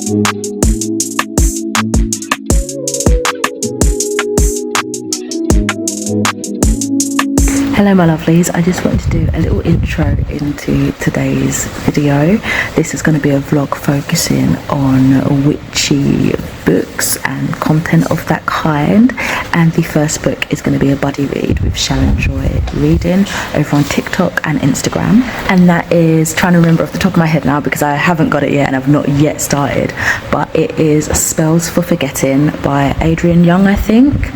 Hello my lovelies, I just wanted to do a little intro into today's video. This is going to be a vlog focusing on witchy books and content of that kind, and the first book is going to be a buddy read with Sharon Joy Reading over on TikTok and Instagram, and that is, trying to remember off the top of my head now because I haven't got it yet and I've not yet started, but it is Spells for Forgetting by Adrienne Young, I think.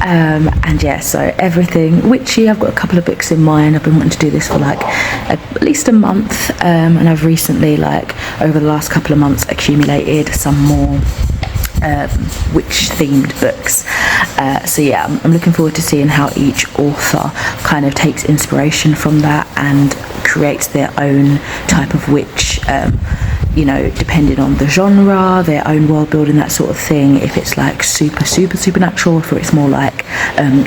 And yeah, so everything witchy. I've got a couple of books in mind. I've been wanting to do this for like at least a month, and I've recently, like over the last couple of months, accumulated some more witch themed books. So yeah, I'm looking forward to seeing how each author kind of takes inspiration from that and creates their own type of witch, you know, depending on the genre, their own world building, that sort of thing. If it's like supernatural, or if it's more like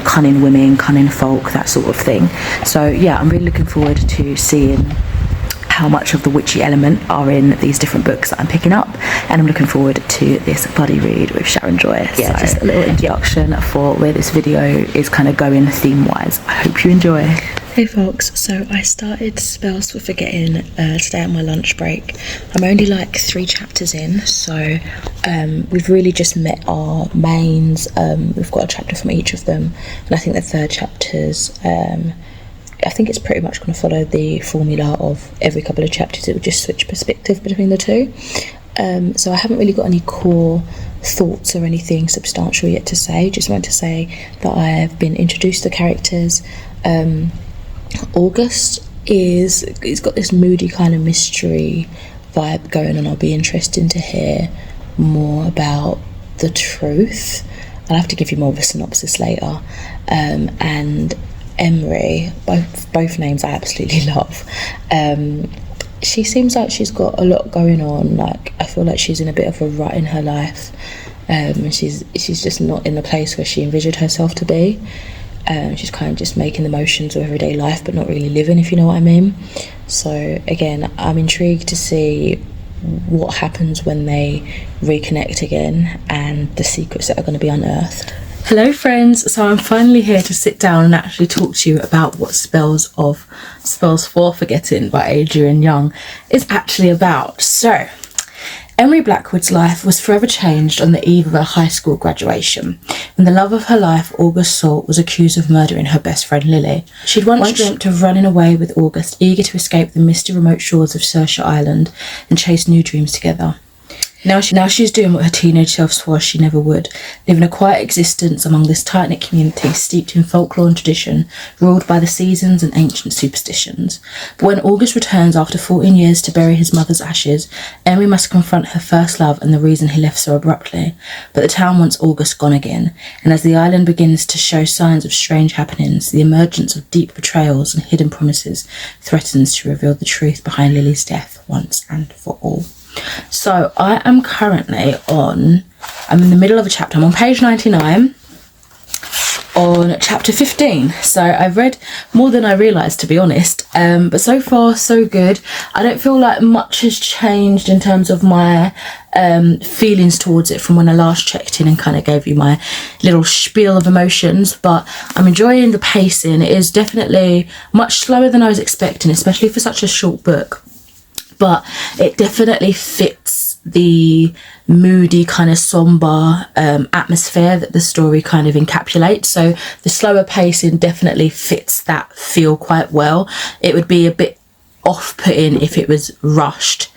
cunning women, cunning folk, that sort of thing. So yeah, I'm really looking forward to seeing how much of the witchy element are in these different books that I'm picking up, and I'm looking forward to this buddy read with Sharon Joy. Yeah, so just a little introduction for where this video is kind of going theme wise. I hope you enjoy. Hey folks, so I started Spells for Forgetting today on my lunch break. I'm only like 3 chapters in, so we've really just met our mains. We've got a chapter from each of them, and I think the third chapter's I think it's pretty much going to follow the formula of every couple of chapters. It will just switch perspective between the two. So I haven't really got any core thoughts or anything substantial yet to say. Just want to say that I have been introduced to the characters. August he's got this moody kind of mystery vibe going on. I'll be interested to hear more about the truth. I'll have to give you more of a synopsis later. And Emery, both names I absolutely love. She seems like she's got a lot going on. Like, I feel like she's in a bit of a rut in her life, and she's just not in the place where she envisioned herself to be. She's kind of just making the motions of everyday life but not really living, if you know what I mean. So again, I'm intrigued to see what happens when they reconnect again and the secrets that are going to be unearthed. Hello friends, so I'm finally here to sit down and actually talk to you about what Spells for Forgetting by Adrienne Young is actually about. So, Emery Blackwood's life was forever changed on the eve of her high school graduation, when the love of her life, August Salt, was accused of murdering her best friend Lily. She'd once dreamt of running away with August, eager to escape the misty remote shores of Saoirse Island and chase new dreams together. Now she's doing what her teenage self swore she never would, living a quiet existence among this tight-knit community steeped in folklore and tradition, ruled by the seasons and ancient superstitions. But when August returns after 14 years to bury his mother's ashes, Emery must confront her first love and the reason he left so abruptly. But the town wants August gone again, and as the island begins to show signs of strange happenings, the emergence of deep betrayals and hidden promises threatens to reveal the truth behind Lily's death once and for all. So I am currently I'm in the middle of a chapter. I'm on page 99 on chapter 15. So I've read more than I realised, to be honest, but so far so good. I don't feel like much has changed in terms of my feelings towards it from when I last checked in and kind of gave you my little spiel of emotions, but I'm enjoying the pacing. It is definitely much slower than I was expecting, especially for such a short book. But it definitely fits the moody kind of somber atmosphere that the story kind of encapsulates. So the slower pacing definitely fits that feel quite well. It would be a bit off-putting if it was rushed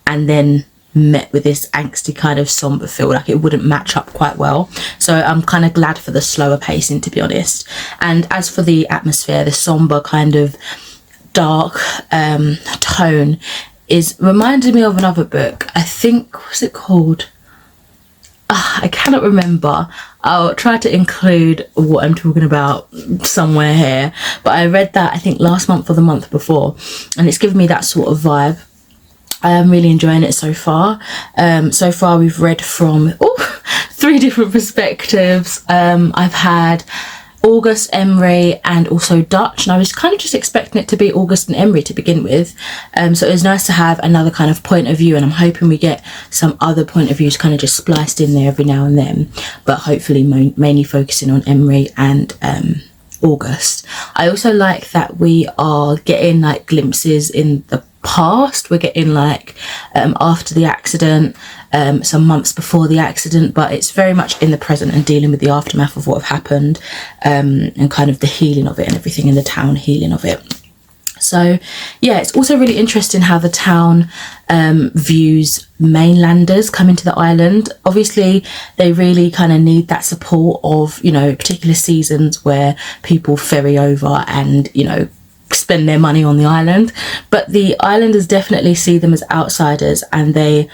and then met with this angsty kind of somber feel. Like, it wouldn't match up quite well. So I'm kind of glad for the slower pacing, to be honest. And as for the atmosphere, the somber kind of dark tone reminded me of another book. I think, what's it called? I cannot remember. I'll try to include what I'm talking about somewhere here, but I read that I think last month or the month before, and it's given me that sort of vibe. I am really enjoying it so far. So far we've read from 3 different perspectives. I've had August, Emery, and also Dutch, and I was kind of just expecting it to be August and Emery to begin with, so it was nice to have another kind of point of view, and I'm hoping we get some other point of views kind of just spliced in there every now and then, but hopefully mainly focusing on Emery and August. I also like that we are getting like glimpses in the past. We're getting like after the accident, some months before the accident, but it's very much in the present and dealing with the aftermath of what have happened, and kind of the healing of it and everything in the town, healing of it. So yeah, it's also really interesting how the town views mainlanders coming to the island. Obviously they really kind of need that support of, you know, particular seasons where people ferry over and, you know, spend their money on the island, but the islanders definitely see them as outsiders, and they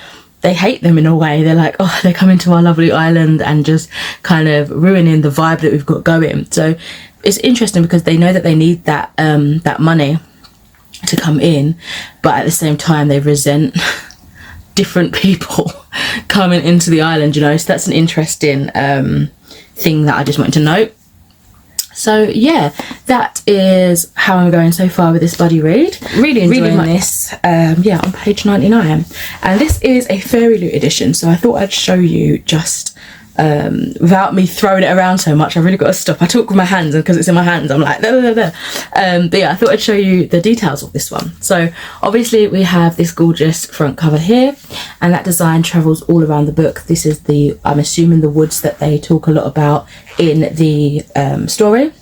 hate them in a way. They're like, oh, they're coming to our lovely island and just kind of ruining the vibe that we've got going. So it's interesting because they know that they need that that money to come in, but at the same time they resent different people coming into the island, you know. So that's an interesting thing that I just wanted to note. So yeah, that is how I'm going so far with this buddy read. Really enjoying this. Yeah, on page 99, and this is a Fairy Loot edition, so I thought I'd show you just without me throwing it around so much. I've really got to stop. I talk with my hands, and because it's in my hands I'm like there. But yeah, I thought I'd show you the details of this one. So obviously we have this gorgeous front cover here, and that design travels all around the book. This is the, I'm assuming, the woods that they talk a lot about in the story.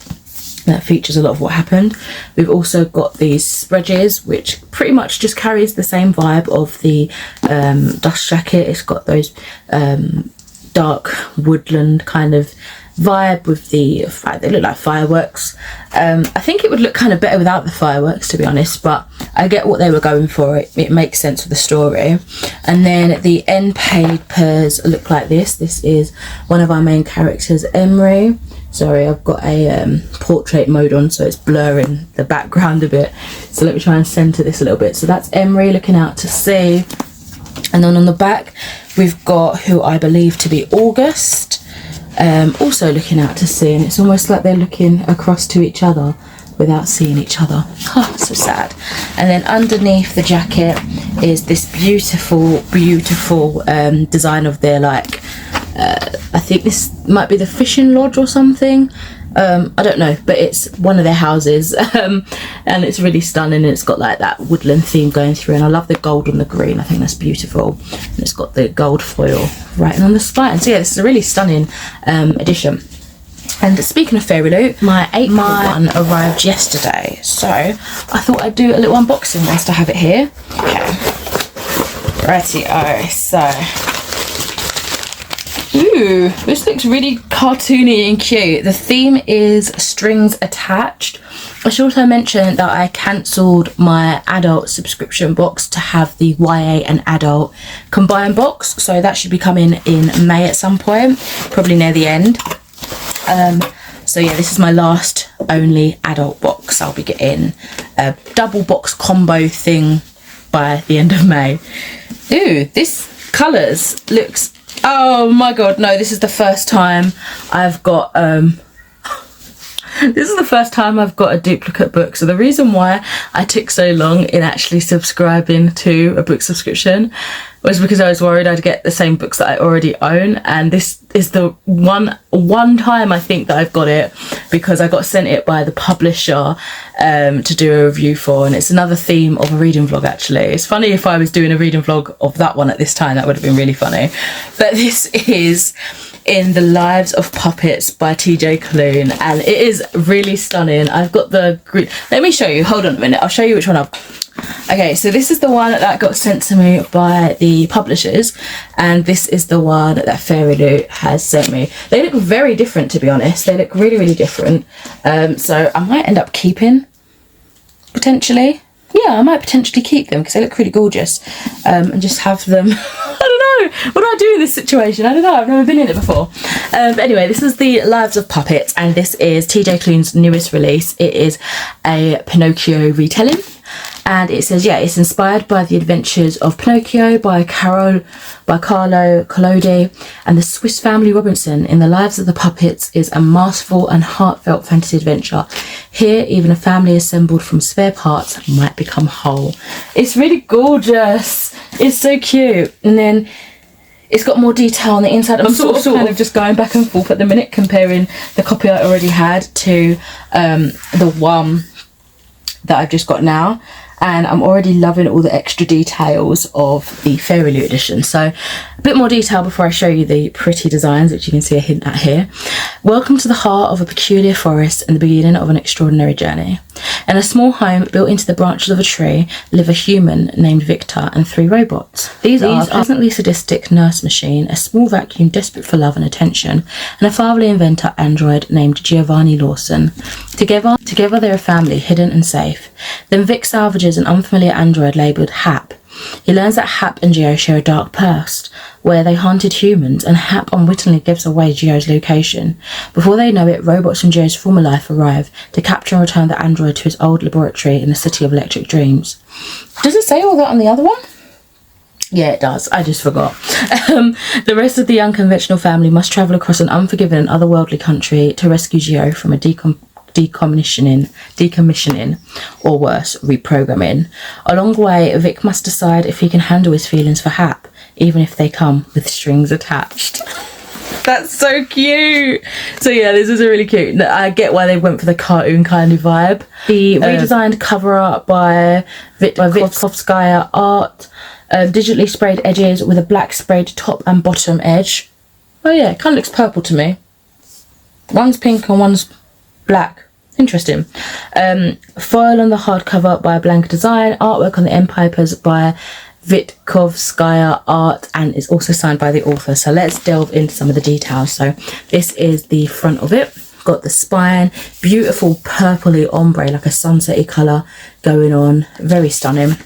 That features a lot of what happened. We've also got these spreads, which pretty much just carries the same vibe of the dust jacket. It's got those dark woodland kind of vibe with the they look like fireworks. I think it would look kind of better without the fireworks, to be honest, but I get what they were going for. It makes sense for the story. And then the end papers look like this. This is one of our main characters, Emery. Sorry, I've got a portrait mode on, so it's blurring the background a bit, so let me try and center this a little bit. So that's Emery looking out to sea, and then on the back we've got who I believe to be August, also looking out to sea, and it's almost like they're looking across to each other without seeing each other. Oh, so sad. And then underneath the jacket is this beautiful design of their, like, I think this might be the fishing lodge or something. I don't know, but it's one of their houses, and it's really stunning, and it's got like that woodland theme going through, and I love the gold and the green. I think that's beautiful, and it's got the gold foil writing on the spine. So yeah, this is a really stunning edition. And speaking of Fairy Loot, my April one arrived yesterday, so I thought I'd do a little unboxing whilst I have it here. Okay, righty-o, so ooh, this looks really cartoony and cute. The theme is strings attached. I should also mention that I cancelled my adult subscription box to have the YA and adult combined box, so that should be coming in May at some point, probably near the end. So yeah, this is my last only adult box. I'll be getting a double box combo thing by the end of May. Ooh, this colours looks, oh my god, no, this is the first time I've got this is the first time I've got a duplicate book. So the reason why I took so long in actually subscribing to a book subscription was because I was worried I'd get the same books that I already own, and this is the one time I think that I've got it, because I got sent it by the publisher to do a review for, and it's another theme of a reading vlog. Actually, it's funny, if I was doing a reading vlog of that one at this time, that would have been really funny. But this is in The Lives of Puppets by TJ Klune, and it is really stunning. I've got the green, let me show you, hold on a minute, I'll show you which one I've. Okay, so this is the one that got sent to me by the publishers, and this is the one that Fairy Loot has sent me. They look very different, to be honest. They look really, really different. So I might end up keeping, potentially. Yeah, I might potentially keep them because they look really gorgeous, and just have them. I don't know, what do I do in this situation? I don't know, I've never been in it before. But anyway, this is The Lives of Puppets, and this is TJ Klune's newest release. It is a Pinocchio retelling, and it says, yeah, it's inspired by the adventures of Pinocchio by Carlo Collodi and the Swiss Family Robinson. In the lives of the puppets is a masterful and heartfelt fantasy adventure. Here, even a family assembled from spare parts might become whole. It's really gorgeous. It's so cute. And then it's got more detail on the inside. I'm sort of just going back and forth at the minute, comparing the copy I already had to the one that I've just got now, and I'm already loving all the extra details of the Fairy Loot edition. So a bit more detail before I show you the pretty designs, which you can see a hint at here. Welcome to the heart of a peculiar forest and the beginning of an extraordinary journey. In a small home built into the branches of a tree live a human named Victor and 3 robots. These are a pleasantly sadistic nurse machine, a small vacuum desperate for love and attention, and a fatherly inventor android named Giovanni Lawson. Together they're a family, hidden and safe. Then Vic salvages an unfamiliar android labelled Hap. He learns that Hap and Geo share a dark past, where they hunted humans, and Hap unwittingly gives away Geo's location. Before they know it, robots from Geo's former life arrive to capture and return the android to his old laboratory in the City of Electric Dreams. Does it say all that on the other one? Yeah, it does. I just forgot. The rest of the unconventional family must travel across an unforgiving and otherworldly country to rescue Geo from a decommissioning, or worse, reprogramming. Along the way, Vic must decide if he can handle his feelings for Hap, even if they come with strings attached. That's so cute. So yeah, this is really cute. I get why they went for the cartoon kind of vibe. The redesigned cover art by Vitkovskaya art, digitally sprayed edges with a black sprayed top and bottom edge. Oh yeah, it kind of looks purple to me. One's pink and one's black. Interesting. Foil on the hardcover by Blank Design, artwork on the end papers by Vitkovskaya art, and it's also signed by the author. So let's delve into some of the details. So this is the front of it. Got the spine, beautiful purpley ombre, like a sunsetty colour going on, very stunning.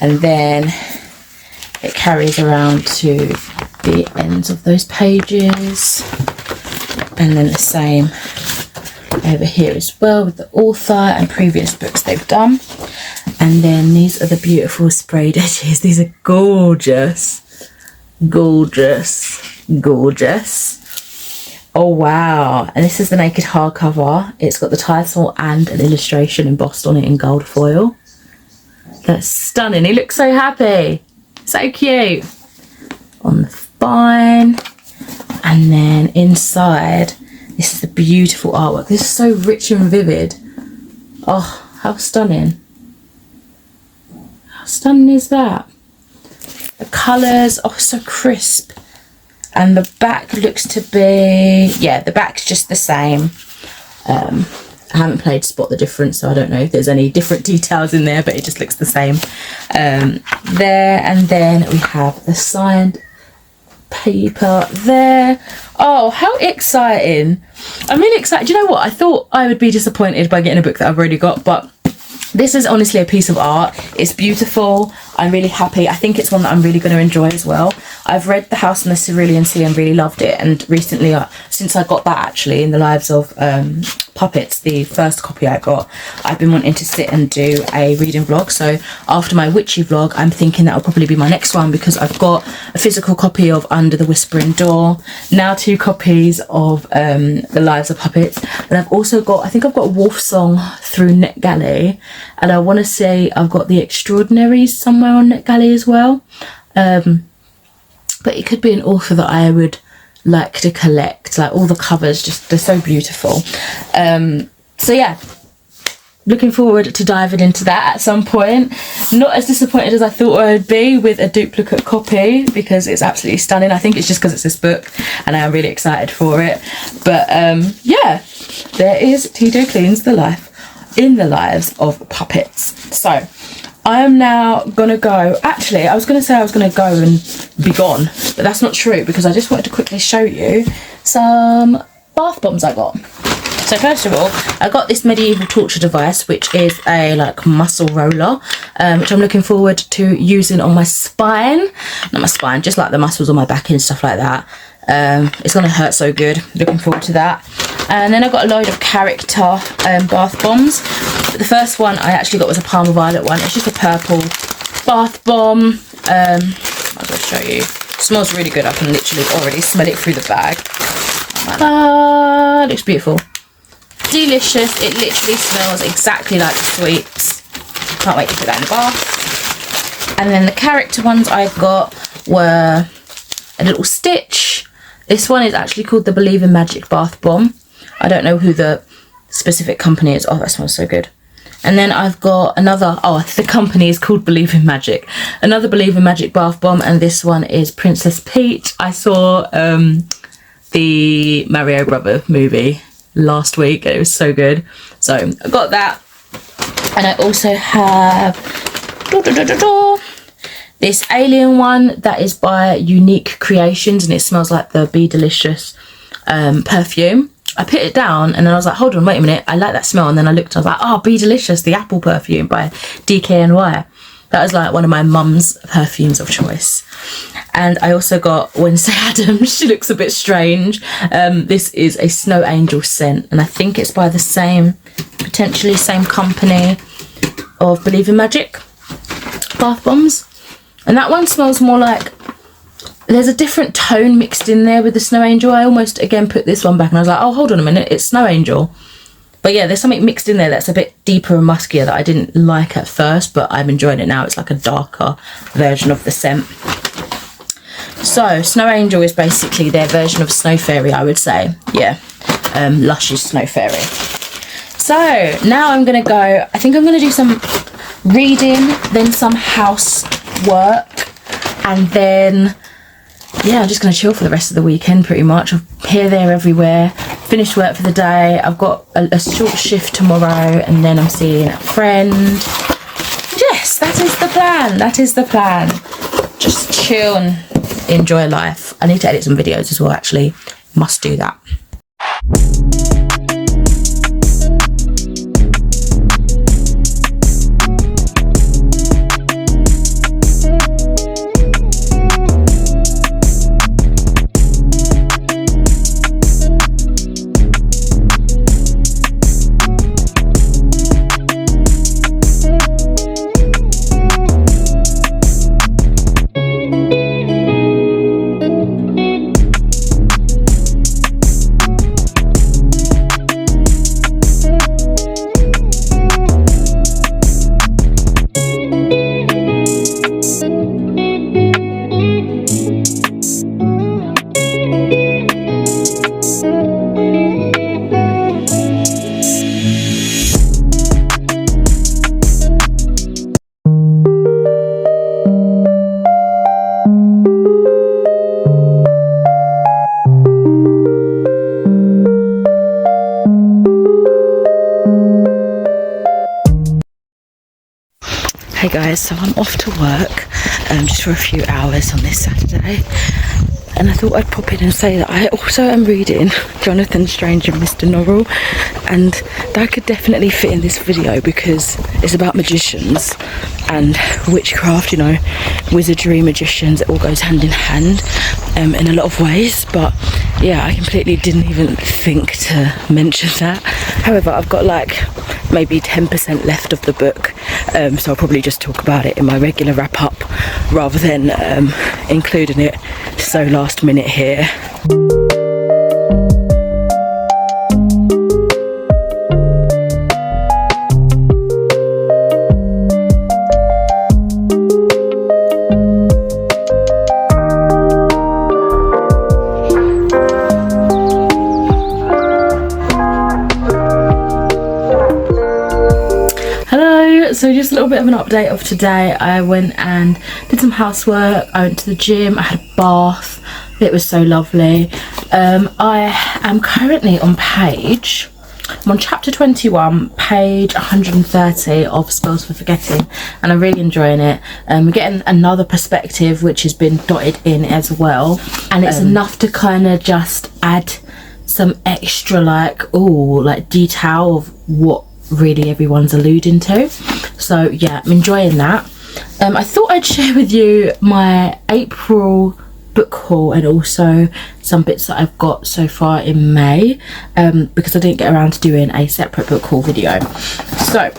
And then it carries around to the ends of those pages, and then the same over here as well with the author and previous books they've done. And then these are the beautiful sprayed edges. These are gorgeous, gorgeous, gorgeous. Oh wow. And this is the naked hardcover. It's got the title and an illustration embossed on it in gold foil. That's stunning. He looks so happy, so cute. On the spine, and then inside, this is the beautiful artwork. This is so rich and vivid. Oh, how stunning. How stunning is that? The colours are so crisp. And the back looks to be, yeah, the back's just the same. I haven't played Spot the Difference, so I don't know if there's any different details in there, but it just looks the same. There, and then we have the signed paper there. Oh, how exciting. I'm really excited. Do you know what? I thought I would be disappointed by getting a book that I've already got, but this is honestly a piece of art. It's beautiful. I'm really happy. I think it's one that I'm really going to enjoy as well. I've read The House on the Cerulean Sea and really loved it, and recently, since I got that actually, In the Lives of Puppets, the first copy I got, I've been wanting to sit and do a reading vlog. So after my witchy vlog, I'm thinking that will probably be my next one, because I've got a physical copy of Under the Whispering Door, now 2 copies of The Lives of Puppets, and I've also got, I think I've got Wolf Song through NetGalley, and I want to say I've got The Extraordinaries somewhere on NetGalley as well. But it could be an author that I would like to collect. Like, all the covers, just, they're so beautiful. So yeah, looking forward to diving into that at some point. Not as disappointed as I thought I would be with a duplicate copy, because it's absolutely stunning. I think it's just because it's this book and I am really excited for it. But yeah, there is TJ Cleans The Life in the Lives of Puppets. So I am now gonna go. Actually, I was gonna say I was gonna go and be gone, but that's not true, because I just wanted to quickly show you some bath bombs I got. So first of all, I got this medieval torture device, which is a like muscle roller, which I'm looking forward to using on my spine. Not my spine, just like the muscles on my back and stuff like that. It's gonna hurt so good. Looking forward to that. And then I got a load of character bath bombs. The first one I actually got was a Parma Violet one. It's just a purple bath bomb. I'll just show you. It smells really good. I can literally already smell it through the bag. Looks beautiful. Delicious. It literally smells exactly like the sweets. Can't wait to put that in the bath. And then the character ones I've got were a little Stitch. This one is actually called the Believe in Magic Bath Bomb. I don't know who the specific company is. Oh, that smells so good. And then I've got another, the company is called Believe in Magic. Another Believe in Magic Bath Bomb, and this one is Princess Peach. I saw the Mario Brother movie last week and it was so good. So I got that. And I also have this alien one that is by Unique Creations, and it smells like the Be Delicious perfume. I put it down and then I was like, hold on, wait a minute, I like that smell. And then I looked, I was like, oh, Be Delicious, the apple perfume by DKNY. That was like one of my mum's perfumes of choice. And I also got Wednesday Addams. She looks a bit strange. This is a Snow Angel scent, and I think it's by the same, potentially same company of Believe in Magic bath bombs. And that one smells more like, there's a different tone mixed in there with the Snow Angel. I almost again put this one back and I was like, oh, hold on a minute, it's Snow Angel. But yeah, there's something mixed in there that's a bit deeper and muskier that I didn't like at first, but I'm enjoying it now. It's like a darker version of the scent. So Snow Angel is basically their version of Snow Fairy, I would say. Yeah, Lush's Snow Fairy. So now I'm going to go, I think I'm going to do some reading, then some housework, and then yeah, I'm just going to chill for the rest of the weekend pretty much. I'm here, there, everywhere. Finished work for the day. I've got a short shift tomorrow and then I'm seeing a friend. Yes, that is the plan. That is the plan. Just chill and enjoy life. I need to edit some videos as well, actually. Must do that. Hey guys, so I'm off to work just for a few hours on this Saturday, and I thought I'd pop in and say that I also am reading Jonathan Strange and Mr. Norrell, and that could definitely fit in this video because it's about magicians and witchcraft, you know, wizardry, magicians, it all goes hand in hand in a lot of ways. But yeah, I completely didn't even think to mention that. However, I've got like maybe 10% left of the book, so I'll probably just talk about it in my regular wrap up rather than including it so last minute here. So just a little bit of an update of today. I went and did some housework, I went to the gym, I had a bath, it was so lovely. I am currently on I'm on chapter 21, page 130 of Spells for Forgetting, and I'm really enjoying it. We're getting another perspective which has been dotted in as well, and it's enough to kind of just add some extra like detail of what really everyone's alluding to. So yeah, I'm enjoying that. I thought I'd share with you my April book haul and also some bits that I've got so far in May, because I didn't get around to doing a separate book haul video. So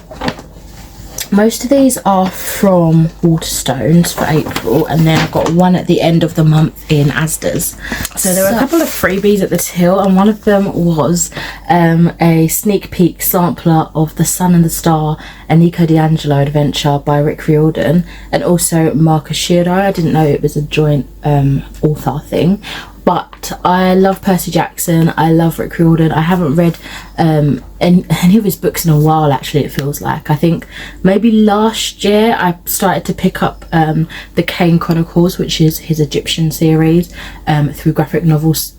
Most of these are from Waterstones for April, and then I've got one at the end of the month in Asda's. So there were a couple of freebies at the till, and one of them was a sneak peek sampler of The Sun and the Star, a Nico D'Angelo adventure by Rick Riordan, and also Marcus Shiro. I didn't know it was a joint author thing. But I love Percy Jackson, I love Rick Riordan. I haven't read any of his books in a while, actually, it feels like. I think maybe last year I started to pick up the Kane Chronicles, which is his Egyptian series, through graphic novels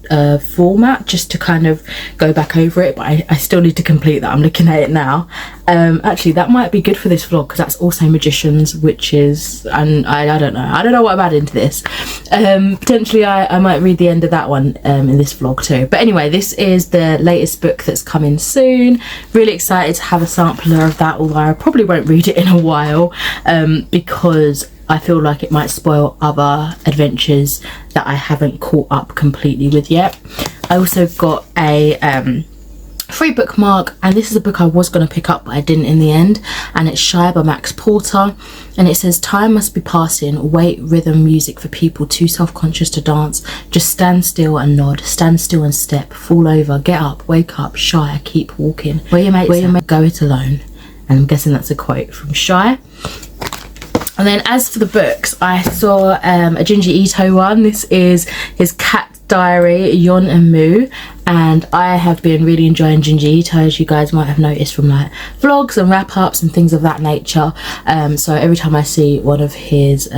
format, just to kind of go back over it, but I still need to complete that. I'm looking at it now. Actually, that might be good for this vlog, because that's also magicians, witches, and I don't know what I'm adding to this. Potentially I might read the end of that one in this vlog too. But anyway, this is the latest book that's coming soon. Really excited to have a sampler of that, although I probably won't read it in a while, because I feel like it might spoil other adventures that I haven't caught up completely with yet. I also got a free bookmark, and this is a book I was going to pick up but I didn't in the end, and it's Shy by Max Porter, and it says, time must be passing, wait, rhythm, music for people too self-conscious to dance, just stand still and nod, stand still and step, fall over, get up, wake up, Shy, keep walking, where your mates go it alone. And I'm guessing that's a quote from Shy. And then as for the books, I saw a Junji Ito one. This is his Cat Diary, Yon and Moo, and I have been really enjoying Junji Ito, as you guys might have noticed from like vlogs and wrap-ups and things of that nature. So every time I see one of his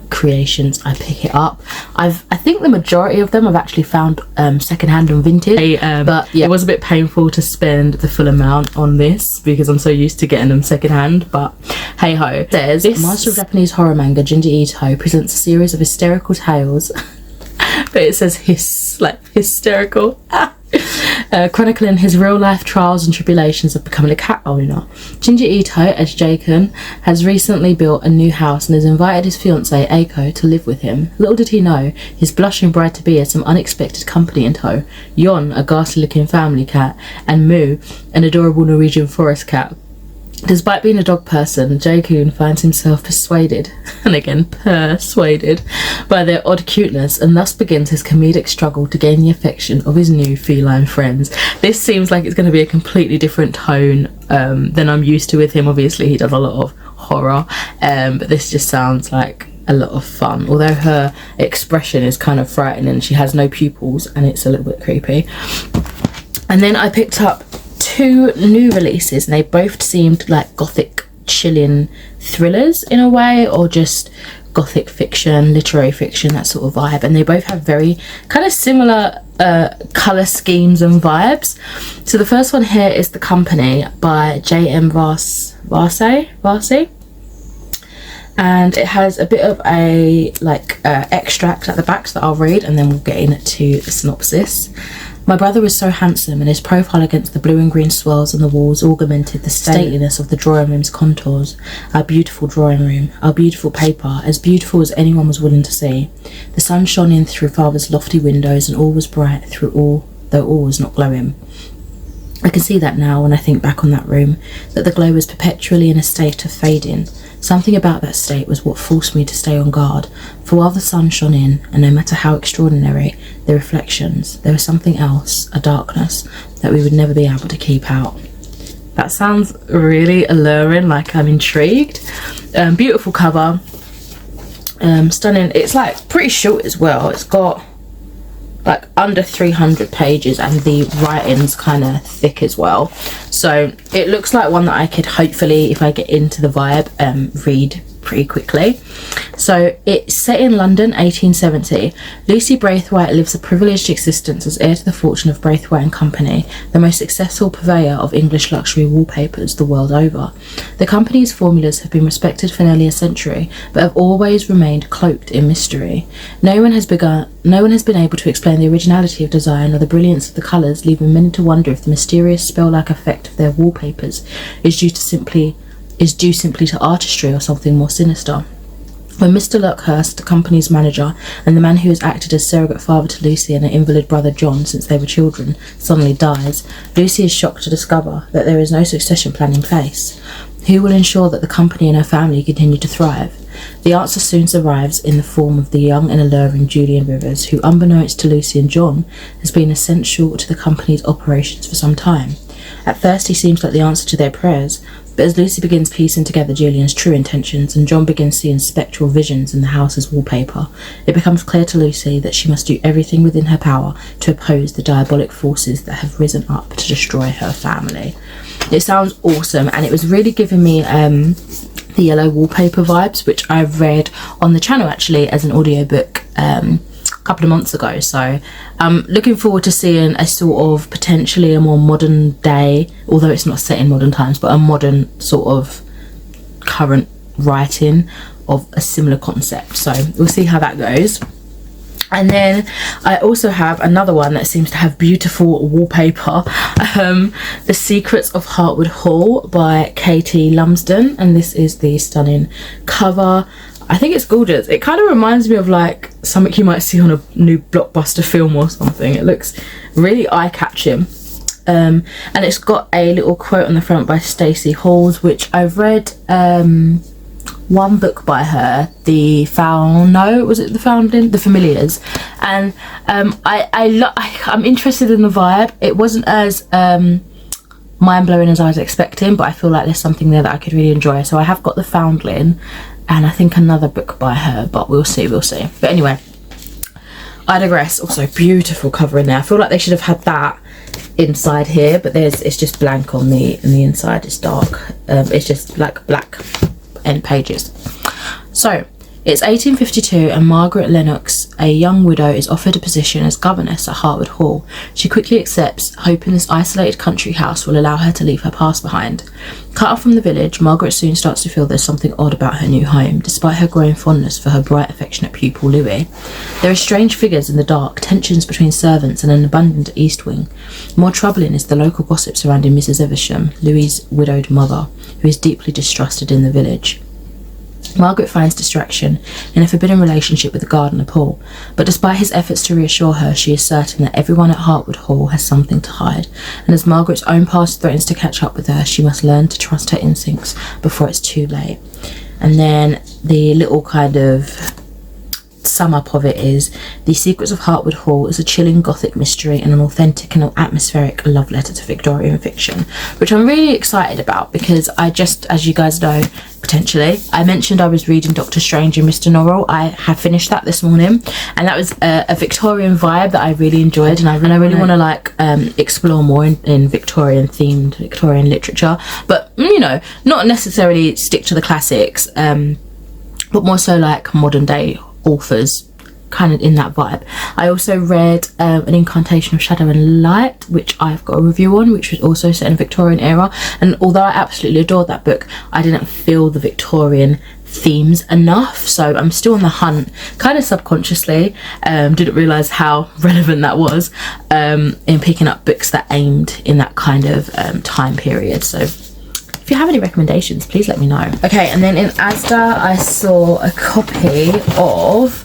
creations, I pick it up. I think the majority of them I've actually found secondhand and vintage, but yeah, it was a bit painful to spend the full amount on this because I'm so used to getting them secondhand, but hey ho. It says, this master of Japanese horror manga, Junji Ito, presents a series of hysterical tales but it says hysterical chronicling his real life trials and tribulations of becoming a cat owner. Junji Ito, as Jake-kun, has recently built a new house and has invited his fiancée Eiko to live with him. Little did he know, his blushing bride-to-be had some unexpected company in tow. Yon, a ghastly looking family cat, and Moo, an adorable Norwegian forest cat. Despite being a dog person, Jake-kun finds himself persuaded, and again persuaded, by their odd cuteness, and thus begins his comedic struggle to gain the affection of his new feline friends. This seems like it's going to be a completely different tone than I'm used to with him. Obviously he does a lot of horror, but this just sounds like a lot of fun, although her expression is kind of frightening. She has no pupils and it's a little bit creepy. And then I picked up two new releases, and they both seemed like gothic chilling thrillers in a way, or just gothic fiction, literary fiction, that sort of vibe, and they both have very kind of similar colour schemes and vibes. So the first one here is The Company by J.M. Varsi, and it has a bit of a extract at the back that I'll read, and then we'll get into the synopsis. My brother was so handsome, and his profile against the blue and green swirls on the walls augmented the stateliness of the drawing room's contours. Our beautiful drawing room, our beautiful paper, as beautiful as anyone was willing to see. The sun shone in through father's lofty windows, and all was bright through all, though all was not glowing. I can see that now when I think back on that room, that the glow was perpetually in a state of fading. Something about that state was what forced me to stay on guard, for while the sun shone in, and no matter how extraordinary the reflections, there was something else, a darkness, that we would never be able to keep out. That sounds really alluring, like I'm intrigued. Beautiful cover, stunning. It's like pretty short as well. It's got like under 300 pages, and the writing's kind of thick as well, so it looks like one that I could hopefully, if I get into the vibe, read pretty quickly. So it's set in London, 1870. Lucy Braithwaite lives a privileged existence as heir to the fortune of Braithwaite and Company, the most successful purveyor of English luxury wallpapers the world over. The company's formulas have been respected for nearly a century, but have always remained cloaked in mystery. No one has been able to explain the originality of design or the brilliance of the colours, leaving many to wonder if the mysterious spell-like effect of their wallpapers is due simply to artistry or something more sinister. When Mr. Luckhurst, the company's manager, and the man who has acted as surrogate father to Lucy and her invalid brother John since they were children, suddenly dies, Lucy is shocked to discover that there is no succession plan in place. Who will ensure that the company and her family continue to thrive? The answer soon arrives in the form of the young and alluring Julian Rivers, who, unbeknownst to Lucy and John, has been essential to the company's operations for some time. At first, he seems like the answer to their prayers, but as Lucy begins piecing together Julian's true intentions and John begins seeing spectral visions in the house's wallpaper, it becomes clear to Lucy that she must do everything within her power to oppose the diabolic forces that have risen up to destroy her family. It sounds awesome, and it was really giving me the yellow wallpaper vibes, which I read on the channel actually as an audiobook a couple of months ago. So I'm looking forward to seeing a sort of potentially a more modern day, although it's not set in modern times, but a modern sort of current writing of a similar concept. So we'll see how that goes. And then I also have another one that seems to have beautiful wallpaper, The Secrets of Heartwood Hall by Katie Lumsden, and this is the stunning cover. I think it's gorgeous. It kind of reminds me of like something you might see on a new blockbuster film or something. It looks really eye-catching. And it's got a little quote on the front by Stacey Halls, which I've read one book by her, The Familiars, and I'm interested in the vibe. It wasn't as mind-blowing as I was expecting, but I feel like there's something there that I could really enjoy. So I have got The Foundling and I think another book by her, but we'll see. But anyway, I digress. Also, beautiful cover in there. I feel like they should have had that inside here, but it's just blank on the inside. It's dark. It's just like black end pages. So it's 1852 and Margaret Lennox, a young widow, is offered a position as governess at Heartwood Hall. She quickly accepts, hoping this isolated country house will allow her to leave her past behind. Cut off from the village, Margaret soon starts to feel there's something odd about her new home, despite her growing fondness for her bright, affectionate pupil Louis. There are strange figures in the dark, tensions between servants and an abandoned east wing. More troubling is the local gossip surrounding Mrs. Evesham, Louis's widowed mother, who is deeply distrusted in the village. Margaret finds distraction in a forbidden relationship with the gardener Paul, but despite his efforts to reassure her, she is certain that everyone at Heartwood Hall has something to hide, and as Margaret's own past threatens to catch up with her, she must learn to trust her instincts before it's too late. And then the little kind of sum up of it is, The Secrets of Heartwood Hall is a chilling gothic mystery and an authentic and atmospheric love letter to Victorian fiction, which I'm really excited about because I just, as you guys know, potentially, I mentioned I was reading Doctor Strange and Mr. Norrell. I have finished that this morning, and that was a Victorian vibe that I really enjoyed, and I really want to like explore more in Victorian themed Victorian literature, but you know, not necessarily stick to the classics, but more so like modern day authors, kind of in that vibe. I also read An Incantation of Shadow and Light, which I've got a review on, which was also set in Victorian era, and although I absolutely adored that book, I didn't feel the Victorian themes enough, so I'm still on the hunt, kind of subconsciously. Didn't realise how relevant that was in picking up books that aimed in that kind of time period. So if you have any recommendations, please let me know. Okay, and then in Asda I saw a copy of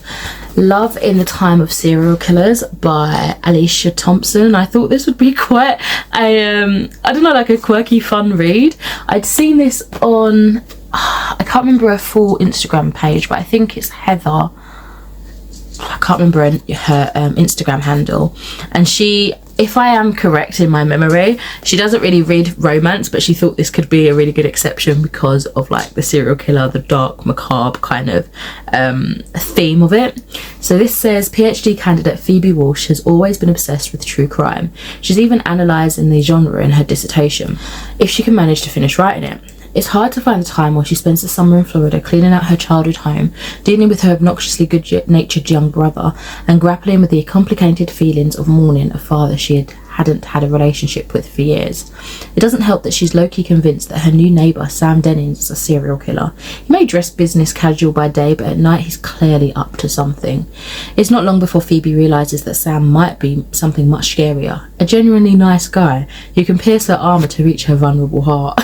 Love in the Time of Serial Killers by Alicia Thompson. I thought this would be quite a I don't know, like a quirky fun read. I'd seen this on I can't remember her full Instagram page, but I think it's Heather. I can't remember her Instagram handle, and she, if I am correct in my memory, she doesn't really read romance, but she thought this could be a really good exception because of like the serial killer, the dark macabre kind of theme of it. So this says, PhD candidate Phoebe Walsh has always been obsessed with true crime. She's even analysing the genre in her dissertation, if she can manage to finish writing it. It's hard to find the time while she spends the summer in Florida cleaning out her childhood home, dealing with her obnoxiously good-natured young brother, and grappling with the complicated feelings of mourning a father she hadn't had a relationship with for years. It doesn't help that she's low-key convinced that her new neighbour, Sam Dennings, is a serial killer. He may dress business casual by day, but at night he's clearly up to something. It's not long before Phoebe realises that Sam might be something much scarier, a genuinely nice guy who can pierce her armour to reach her vulnerable heart.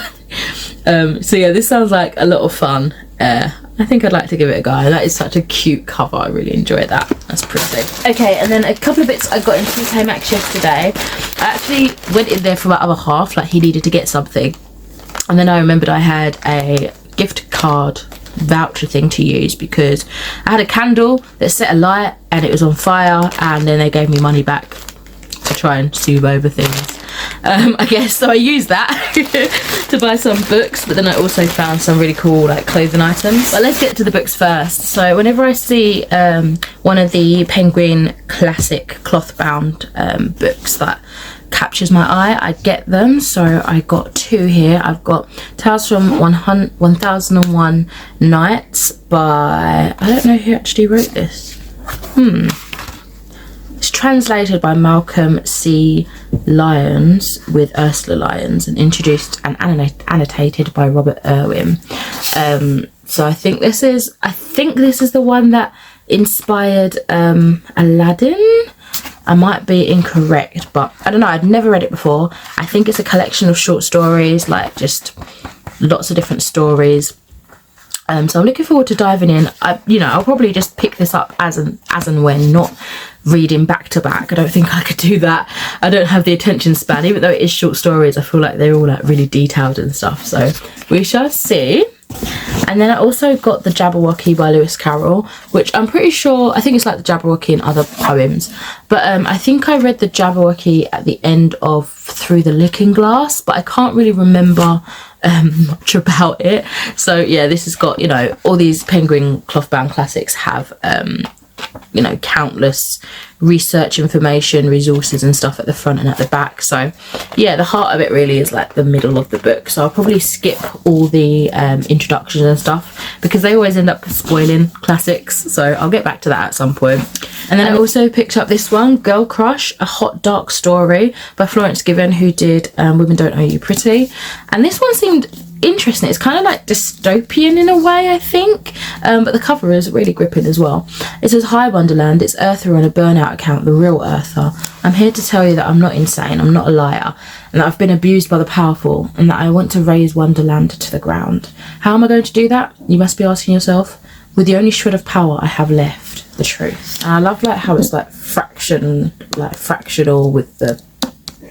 So yeah, this sounds like a lot of fun. I think I'd like to give it a go. That is such a cute cover. I really enjoyed that. That's pretty. Okay, and then a couple of bits I got in TK Maxx yesterday. I actually went in there for about other half, like he needed to get something. And then I remembered I had a gift card voucher thing to use because I had a candle that set a light and it was on fire, and then they gave me money back to try and soothe over things, I guess. So I used that to buy some books, but then I also found some really cool like clothing items. But let's get to the books first. So whenever I see one of the Penguin classic cloth bound books that captures my eye, I get them. So I got 2 here. I've got Tales from 1001 Nights by, I don't know who actually wrote this. It's translated by Malcolm C. Lyons with Ursula Lyons, and introduced and annotated by Robert Irwin. So I think this is the one that inspired Aladdin. I might be incorrect, but I don't know. I'd never read it before. I think it's a collection of short stories, like just lots of different stories. So I'm looking forward to diving in. I'll probably just pick this up as and when, not reading back to back. I don't think I could do that. I don't have the attention span. Even though it is short stories, I feel like they're all like really detailed and stuff. So we shall see. And then I also got the Jabberwocky by Lewis Carroll, which I'm pretty sure, I think it's like the Jabberwocky and other poems, but I think I read the Jabberwocky at the end of Through the Looking Glass, but I can't really remember much about it. So yeah, this has got, all these Penguin cloth bound classics have countless research information, resources and stuff at the front and at the back. So yeah, the heart of it really is like the middle of the book. So I'll probably skip all the introductions and stuff because they always end up spoiling classics. So I'll get back to that at some point. And then I also picked up this one, Girl Crush, A Hot Dark Story by Florence Given, who did Women Don't Owe You Pretty. And this one seemed interesting. It's kind of like dystopian in a way, I think, but the cover is really gripping as well. It says, "Hi Wonderland, it's Eartha on a burnout account, the real Eartha. I'm here to tell you that I'm not insane, I'm not a liar, and that I've been abused by the powerful, and that I want to raise Wonderland to the ground. How am I going to do that? You must be asking yourself. With the only shred of power I have left, the truth." And I love like how it's like fractional with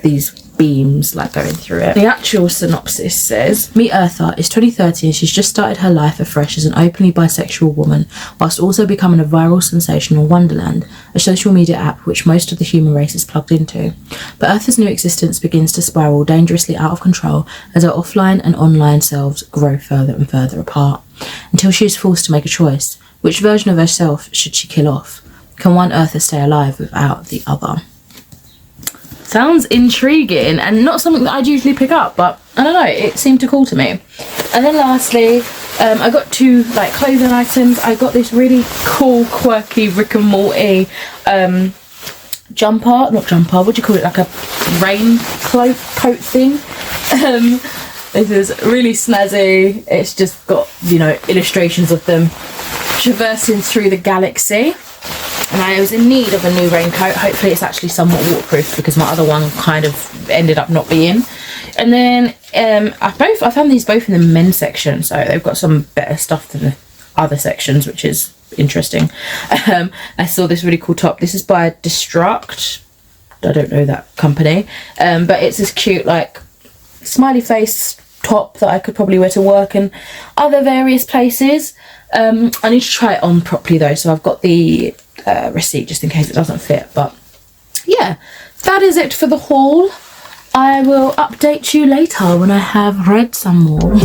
these beams like going through it. The actual synopsis says, "Meet Eartha. It's 2030 and she's just started her life afresh as an openly bisexual woman, whilst also becoming a viral sensation on Wonderland, a social media app which most of the human race is plugged into. But Eartha's new existence begins to spiral dangerously out of control as her offline and online selves grow further and further apart, until she is forced to make a choice. Which version of herself should she kill off? Can one Eartha stay alive without the other?" Sounds intriguing and not something that I'd usually pick up, but I don't know, it seemed to call to me. And then lastly, I got 2 like clothing items. I got this really cool, quirky Rick and Morty jumper, not jumper, what do you call it, like a rain coat thing. This is really snazzy. It's just got, illustrations of them traversing through the galaxy. And I was in need of a new raincoat. Hopefully it's actually somewhat waterproof because my other one kind of ended up not being. And then I found these both in the men's section, so they've got some better stuff than the other sections, which is interesting. I saw this really cool top. This is by Destruct. I don't know that company, but it's this cute like smiley face top that I could probably wear to work and other various places. I need to try it on properly though, so I've got the receipt just in case it doesn't fit. But yeah, that is it for the haul. I will update you later when I have read some more.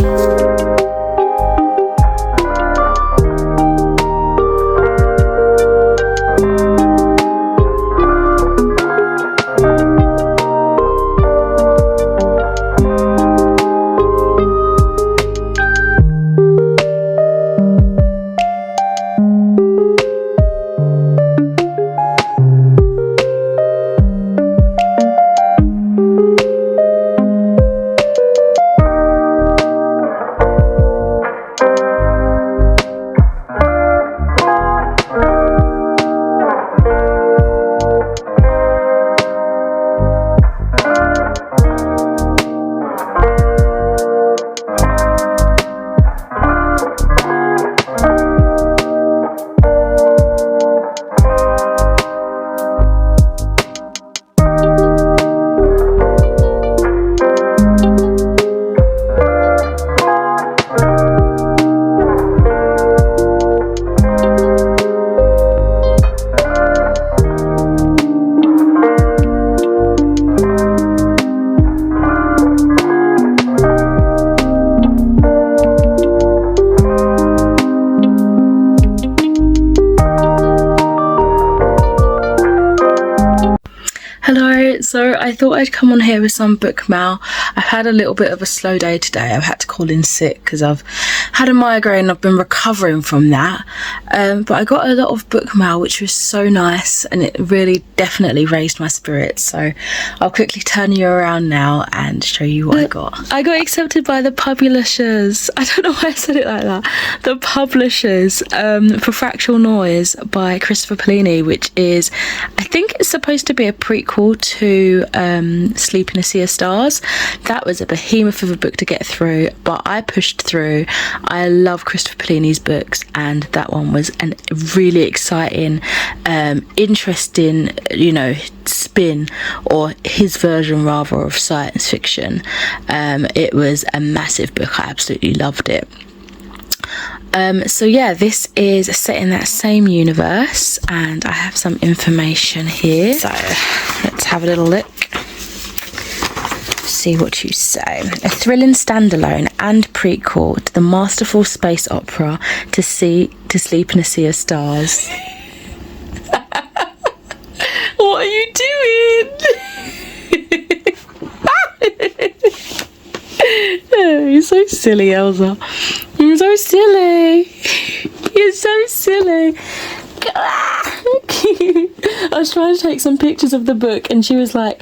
Hello, so I thought I'd come on here with some book mail. I've had a little bit of a slow day today. I've had to call in sick because I've had a migraine. I've been recovering from that, but I got a lot of book mail, which was so nice, and it really definitely raised my spirits. So I'll quickly turn you around now and show you what I got. I got accepted by the publishers. I don't know why I said it like that. The publishers for Fractal Noise by Christopher Polini, which is, I think it's supposed to be a prequel to Sleep in a Sea of Stars. That was a behemoth of a book to get through, but I pushed through. I love Christopher Polini's books, and that one was a really exciting, interesting, spin, or his version rather, of science fiction. It was a massive book. I absolutely loved it. So yeah, this is set in that same universe, and I have some information here. So let's have a little look. See what you say. A thrilling standalone and prequel to the masterful space opera to Sleep in a Sea of Stars. What are you doing? You're so silly, Elsa. You're so silly. You're so silly. I was trying to take some pictures of the book, and she was like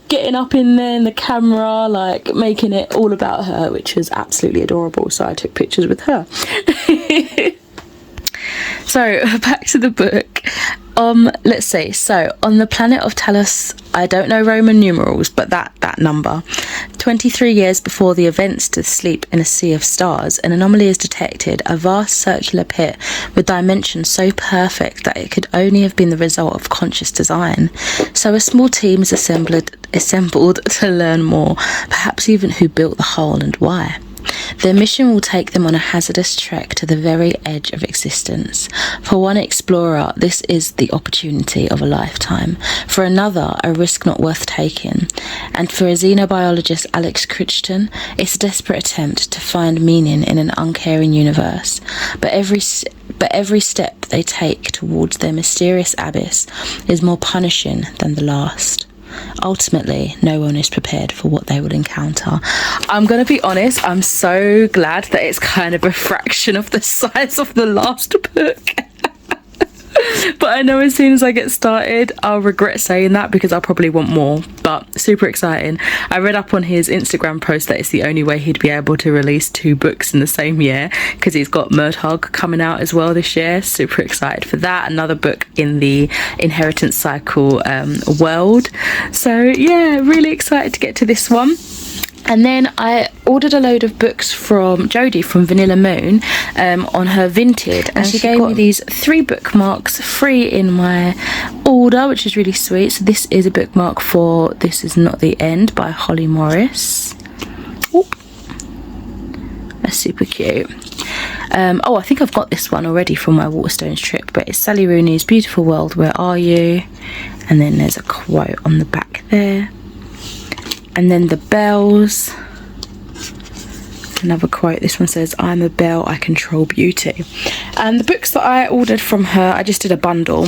getting up in there in the camera, like making it all about her, which was absolutely adorable. So I took pictures with her. So back to the book. Let's see. So on the planet of Talos, I don't know Roman numerals, but that number, 23 years before the events to Sleep in a Sea of Stars, an anomaly is detected, a vast circular pit with dimensions so perfect that it could only have been the result of conscious design. So a small team is assembled to learn more, perhaps even who built the hole and why. Their mission will take them on a hazardous trek to the very edge of existence. For one explorer, this is the opportunity of a lifetime. For another, a risk not worth taking. And for a xenobiologist, Alex Crichton, it's a desperate attempt to find meaning in an uncaring universe. But every step they take towards their mysterious abyss is more punishing than the last. Ultimately, no one is prepared for what they will encounter. I'm going to be honest, I'm so glad that it's kind of a fraction of the size of the last book. But I know as soon as I get started, I'll regret saying that because I'll probably want more. But super exciting. I read up on his Instagram post that it's the only way he'd be able to release 2 books in the same year, because he's got Wrld coming out as well this year. Super excited for that. Another book in the Inheritance Cycle Wrld. So yeah, really excited to get to this one. And then I ordered a load of books from Jodie from Vanilla Moon on her Vinted, and she gave me these 3 bookmarks free in my order, which is really sweet. So this is a bookmark for This Is Not the End by Holly Morris. Ooh. That's super cute. I think I've got this one already from my Waterstones trip, but it's Sally Rooney's Beautiful World, Where Are You? And then there's a quote on the back there. And then the bells, another quote. This one says, I'm a bell, I control beauty. And the books that I ordered from her, I just did a bundle.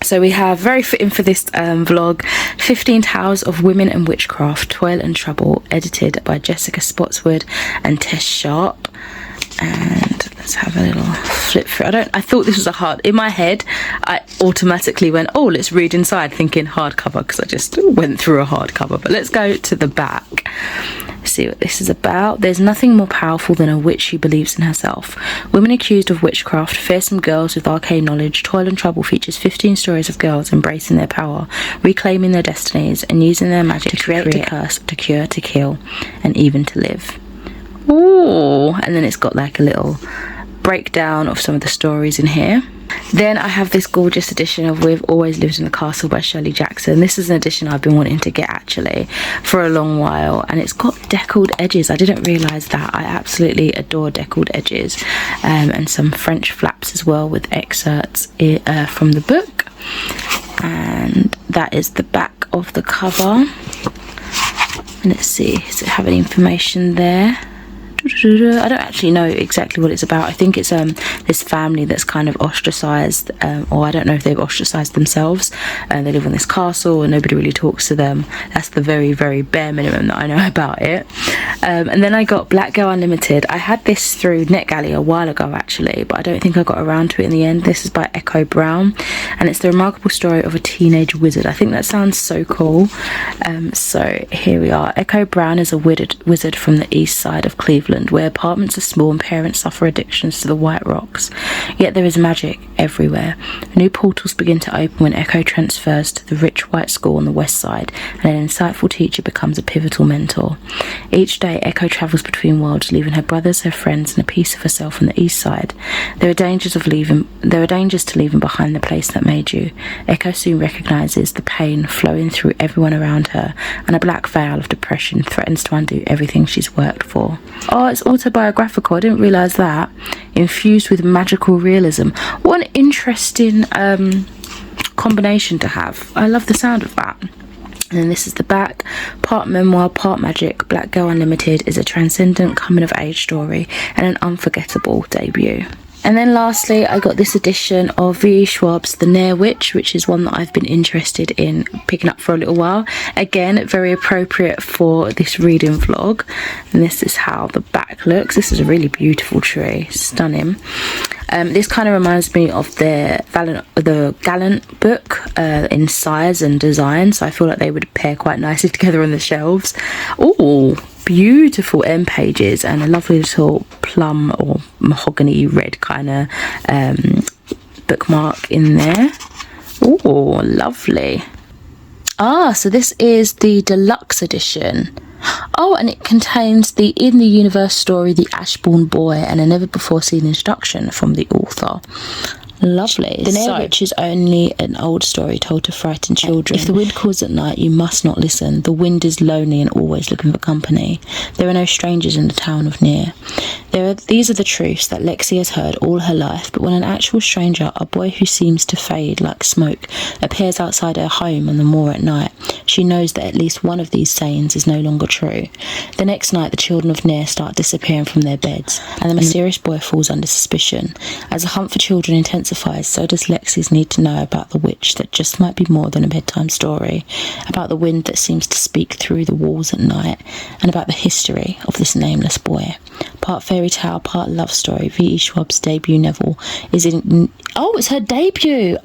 So we have, very fitting for this vlog, 15 Tales of Women and Witchcraft, Toil and Trouble, edited by Jessica Spotswood and Tess Sharp. And let's have a little flip through. I thought this was in my head I automatically went, oh, let's read inside, thinking hardcover, because I just went through a hardcover. But let's go to the back, see what this is about. There's nothing more powerful than a witch who believes in herself. Women accused of witchcraft, fearsome girls with arcane knowledge. Toil and Trouble features 15 stories of girls embracing their power, reclaiming their destinies, and using their magic to create, to curse, to cure, to kill, and even to live. Ooh, and then it's got like a little breakdown of some of the stories in here. Then I have this gorgeous edition of We've Always Lived in the Castle by Shirley Jackson. This is an edition I've been wanting to get actually for a long while, and it's got deckled edges. I didn't realise that. I absolutely adore deckled edges, and some French flaps as well with excerpts from the book. And that is the back of the cover. And let's see, does it have any information there? I don't actually know exactly what it's about. I think it's this family that's kind of ostracized, or I don't know if they've ostracized themselves, and they live in this castle and nobody really talks to them. That's the very, very bare minimum that I know about it. And then I got Black Girl Unlimited. I had this through NetGalley a while ago actually, but I don't think I got around to it in the end. This is by Echo Brown, and it's the remarkable story of a teenage wizard. I think that sounds so cool. So here we are. Echo Brown is a wizard from the east side of Cleveland, where apartments are small and parents suffer addictions to the White Rocks. Yet there is magic everywhere. New portals begin to open when Echo transfers to the rich white school on the west side, and an insightful teacher becomes a pivotal mentor. Each day, Echo travels between worlds, leaving her brothers, her friends, and a piece of herself on the east side. There are dangers to leaving behind the place that made you. Echo soon recognizes the pain flowing through everyone around her, and a black veil of depression threatens to undo everything she's worked for. Oh, it's autobiographical. I didn't realize that. Infused with magical realism. What an interesting combination to have. I love the sound of that. And then this is the back. Part memoir, part magic. Black Girl Unlimited is a transcendent coming-of-age story and an unforgettable debut. And then lastly, I got this edition of V.E. Schwab's The Nair Witch, which is one that I've been interested in picking up for a little while. Again, very appropriate for this reading vlog. And this is how the back looks. This is a really beautiful tree, stunning. This kind of reminds me of the Gallant book in size and design, so I feel like they would pair quite nicely together on the shelves. Oh, beautiful end pages and a lovely little plum or mahogany red kind of bookmark in there. Oh, lovely. Ah, so this is the deluxe edition. Oh, and it contains the In the Universe story, The Ashbourne Boy, and a never before seen introduction from the author. Lovely. The Nair Witch is only an old story told to frighten children. If the wind calls at night, you must not listen. The wind is lonely and always looking for company. There are no strangers in the town of Nair. These are the truths that Lexi has heard all her life, but when an actual stranger, a boy who seems to fade like smoke, appears outside her home on the moor at night, she knows that at least one of these sayings is no longer true. The next night, the children of Nair start disappearing from their beds, and the mysterious boy falls under suspicion. As the hunt for children intensifies, so does Lexi's need to know about the witch that just might be more than a bedtime story, about the wind that seems to speak through the walls at night, and about the history of this nameless boy. Part fairy tale, part love story, V.E. Schwab's debut novel is it's her debut!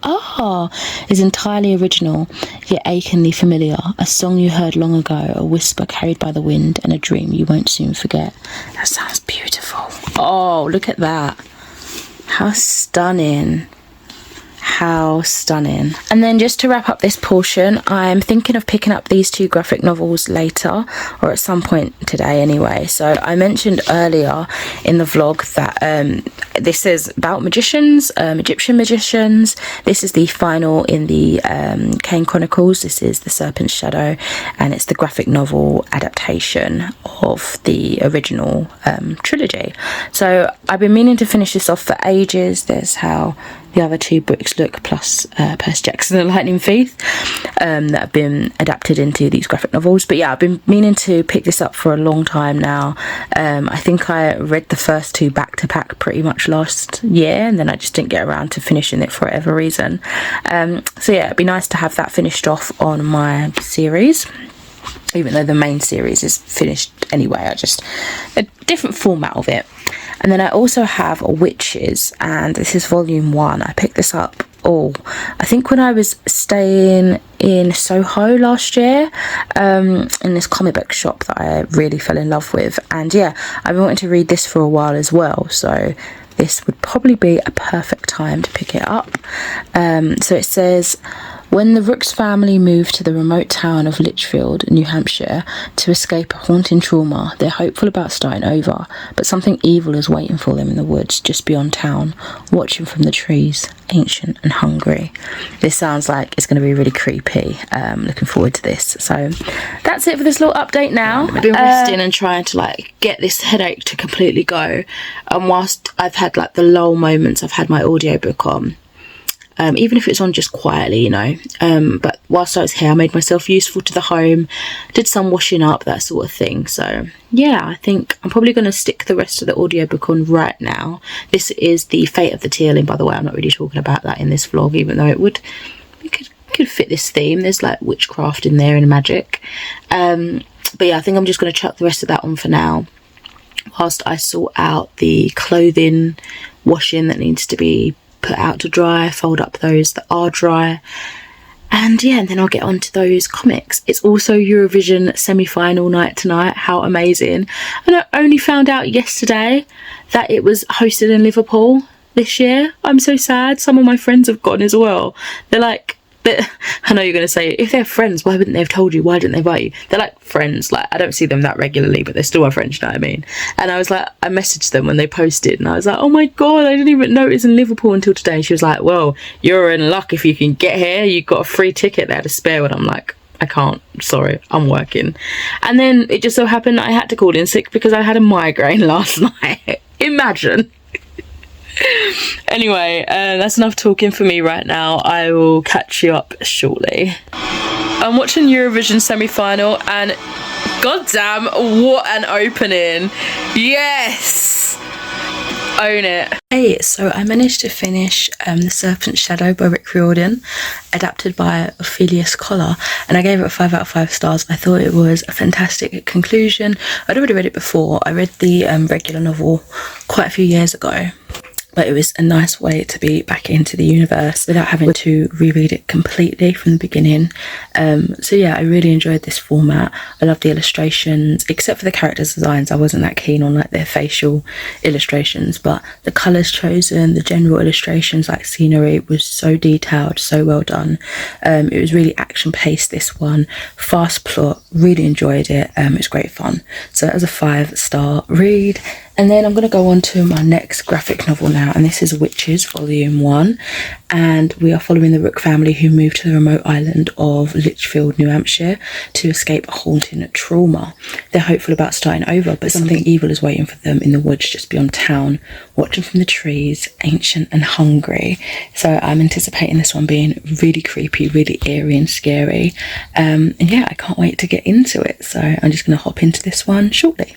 Is entirely original, yet achingly familiar. A song you heard long ago, a whisper carried by the wind, and a dream you won't soon forget. That sounds beautiful. Oh, look at that. How stunning. How stunning. And then just to wrap up this portion, I'm thinking of picking up these two graphic novels later, or at some point today anyway. So I mentioned earlier in the vlog that this is about magicians, Egyptian magicians. This is the final in the Kane Chronicles. This is The Serpent's Shadow, and it's the graphic novel adaptation of the original trilogy. So I've been meaning to finish this off for ages. There's how the other two books look, plus Percy Jackson and Lightning Thief, that have been adapted into these graphic novels. But yeah, I've been meaning to pick this up for a long time now. I think I read the first two back to back pretty much last year, and then I just didn't get around to finishing it for whatever reason. So yeah, it'd be nice to have that finished off on my series, even though the main series is finished anyway. I just a different format of it. And then I also have Witches, and this is volume 1. I picked this up, I think when I was staying in Soho last year, in this comic book shop that I really fell in love with. And yeah, I've been wanting to read this for a while as well, so this would probably be a perfect time to pick it up. So it says, when the Rooks family moved to the remote town of Litchfield, New Hampshire, to escape a haunting trauma, they're hopeful about starting over, but something evil is waiting for them in the woods just beyond town, watching from the trees, ancient and hungry. This sounds like it's going to be really creepy. Looking forward to this. So that's it for this little update now. I've been resting and trying to get this headache to completely go, and whilst I've had the lull moments, I've had my audiobook on. even if it's on just quietly, you know. But whilst I was here, I made myself useful to the home, did some washing up, that sort of thing. So yeah, I think I'm probably going to stick the rest of the audiobook on right now. This is The Fate of the Tearling, by the way. I'm not really talking about that in this vlog, even though it could fit this theme. There's like witchcraft in there and magic. But yeah, I think I'm just going to chuck the rest of that on for now, whilst I sort out the clothing washing that needs to be put out to dry, fold up those that are dry, and yeah, and then I'll get on to those comics. It's also Eurovision semi-final night tonight. How amazing. And I only found out yesterday that it was hosted in Liverpool this year. I'm so sad. Some of my friends have gone as well. They're like, I know you're going to say, if they're friends, why wouldn't they have told you? Why didn't they invite you? They're like friends. Like, I don't see them that regularly, but they're still my friends, you know what I mean? And I was like, I messaged them when they posted, and I was like, oh my god, I didn't even know it was in Liverpool until today. And she was like, well, you're in luck if you can get here. You got a free ticket there to spare. And I'm like, I can't, sorry, I'm working. And then it just so happened I had to call in sick because I had a migraine last night. Imagine. Anyway, that's enough talking for me right now. I will catch you up shortly. I'm watching Eurovision semi-final, and goddamn, what an opening. Yes, own it. Hey, so I managed to finish The Serpent's Shadow by Wrld, adapted by Ophelius Collar, and I gave it a 5 out of 5 stars. I thought it was a fantastic conclusion. I'd already read it before. I read the regular novel quite a few years ago, but it was a nice way to be back into the universe without having to reread it completely from the beginning. So yeah, I really enjoyed this format. I love the illustrations, except for the characters' designs. I wasn't that keen on like their facial illustrations, but the colours chosen, the general illustrations, like scenery, was so detailed, so well done. It was really action paced, this one. Fast plot, really enjoyed it. It's great fun. So that was a 5-star read. And then I'm going to go on to my next graphic novel now, and this is Witches Volume 1, and we are following the Rook family who moved to the remote island of Litchfield, New Hampshire to escape a haunting trauma. They're hopeful about starting over, but something evil is waiting for them in the woods just beyond town, watching from the trees, ancient and hungry. So I'm anticipating this one being really creepy, really eerie and scary, and yeah, I can't wait to get into it. So I'm just going to hop into this one shortly.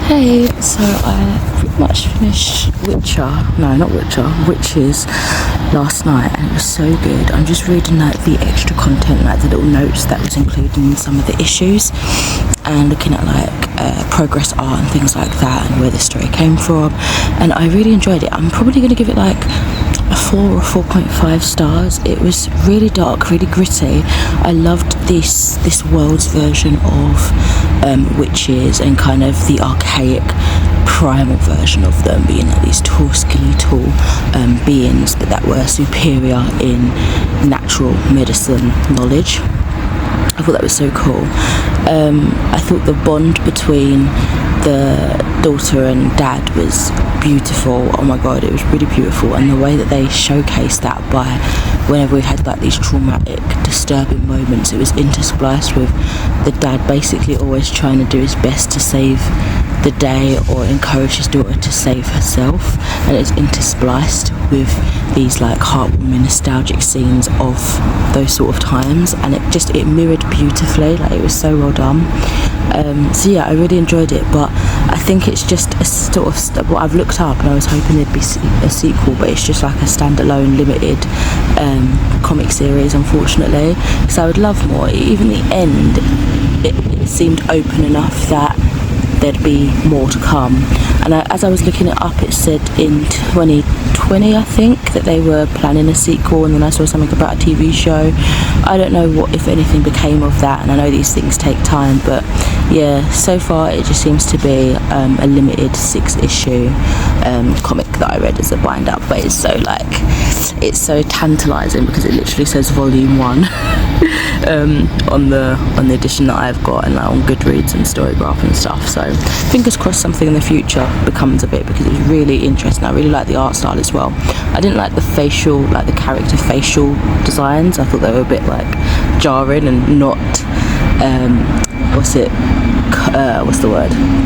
Hey, so I pretty much finished Witches last night, and it was so good. I'm just reading like the extra content, like the little notes that was included in some of the issues, and looking at like progress art and things like that, and where the story came from, and I really enjoyed it. I'm probably going to give it like a 4 or 4.5 stars. It was really dark, really gritty. I loved this world's version of witches, and kind of the archaic primal version of them being like these tall, skinny, tall beings, but that were superior in natural medicine knowledge. I thought that was so cool. I thought the bond between the daughter and dad was beautiful. Oh my god, it was really beautiful, and the way that they showcased that by whenever we had like these traumatic, disturbing moments, it was interspliced with the dad basically always trying to do his best to save the day or encourage his daughter to save herself, and it's interspliced with these like heartwarming, nostalgic scenes of those sort of times, and it mirrored beautifully. Like, it was so well done. So yeah, I really enjoyed it, but I think it's just a sort of what I've looked up, and I was hoping there'd be a sequel, but it's just like a standalone limited comic series, unfortunately, because I would love more. Even the end, it seemed open enough that there'd be more to come, and as I was looking it up, it said in 2020 I think that they were planning a sequel, and then I saw something about a TV show. I don't know what, if anything, became of that, and I know these things take time, but yeah, so far it just seems to be a limited 6-issue comic that I read as a bind up, but it's so tantalising because it literally says volume 1 on the edition that I've got, and like on Goodreads and Storygraph and stuff. So fingers crossed something in the future becomes of it, because it's really interesting. I really like the art style as well. I didn't like the character facial designs. I thought they were a bit like jarring and not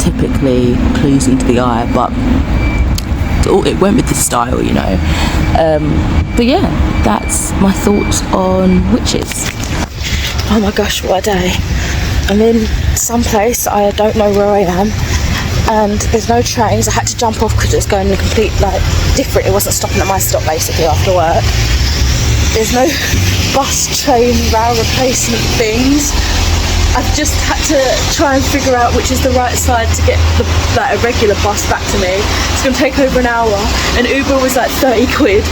typically pleasing to the eye, but it went with the style, you know. But yeah, that's my thoughts on witches. Oh my gosh, what a day. I'm in some place, I don't know where I am, and there's no trains. I had to jump off because it was going in a complete, like, different, it wasn't stopping at my stop basically after work. There's no bus, train, rail replacement things. I've just had to try and figure out which is the right side to get a regular bus back to me. It's going to take over an hour, and Uber was like 30 quid.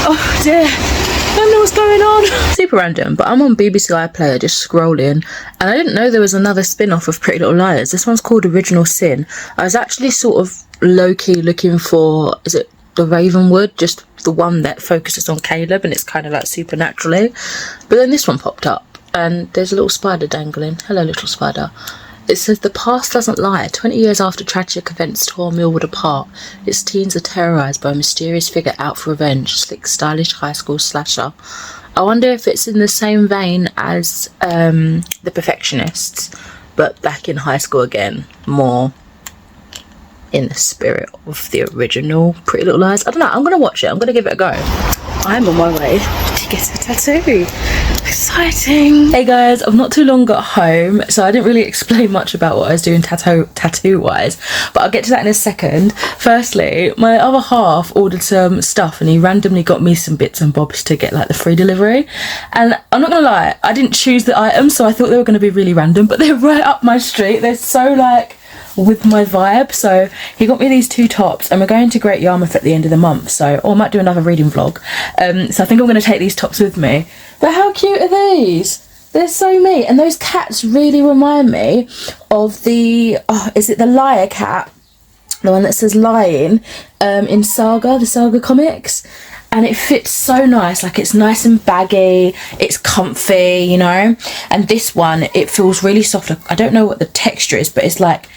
Oh dear, I don't know what's going on. Super random, but I'm on BBC iPlayer just scrolling, and I didn't know there was another spin-off of Pretty Little Liars. This one's called Original Sin. I was actually sort of low-key looking for, is it the Ravenwood, just the one that focuses on Caleb, and it's kind of like supernaturally. But then this one popped up, and there's a little spider dangling. Hello, little spider. It says, the past doesn't lie. 20 years after tragic events tore Millwood apart, its teens are terrorised by a mysterious figure out for revenge. Slick, stylish high school slasher. I wonder if it's in the same vein as The Perfectionists, but back in high school again. More in the spirit of the original Pretty Little Liars. I don't know, I'm going to watch it. I'm going to give it a go. I'm on my way to get a tattoo. Exciting. Hey guys, I'm not too long got home, so I didn't really explain much about what I was doing tattoo wise, but I'll get to that in a second. Firstly, my other half ordered some stuff, and he randomly got me some bits and bobs to get like the free delivery, and I'm not gonna lie, I didn't choose the items, so I thought they were going to be really random, but they're right up my street. They're so like with my vibe. So he got me these two tops, and we're going to Great Yarmouth at the end of the month, so I might do another reading vlog, so I think I'm going to take these tops with me. But how cute are these? They're so me, and those cats really remind me of the is it the Liar cat, the one that says lying, in Saga, the Saga comics, and it fits so nice. Like, it's nice and baggy, it's comfy, you know. And this one, it feels really soft. Like, I don't know what the texture is, but it's like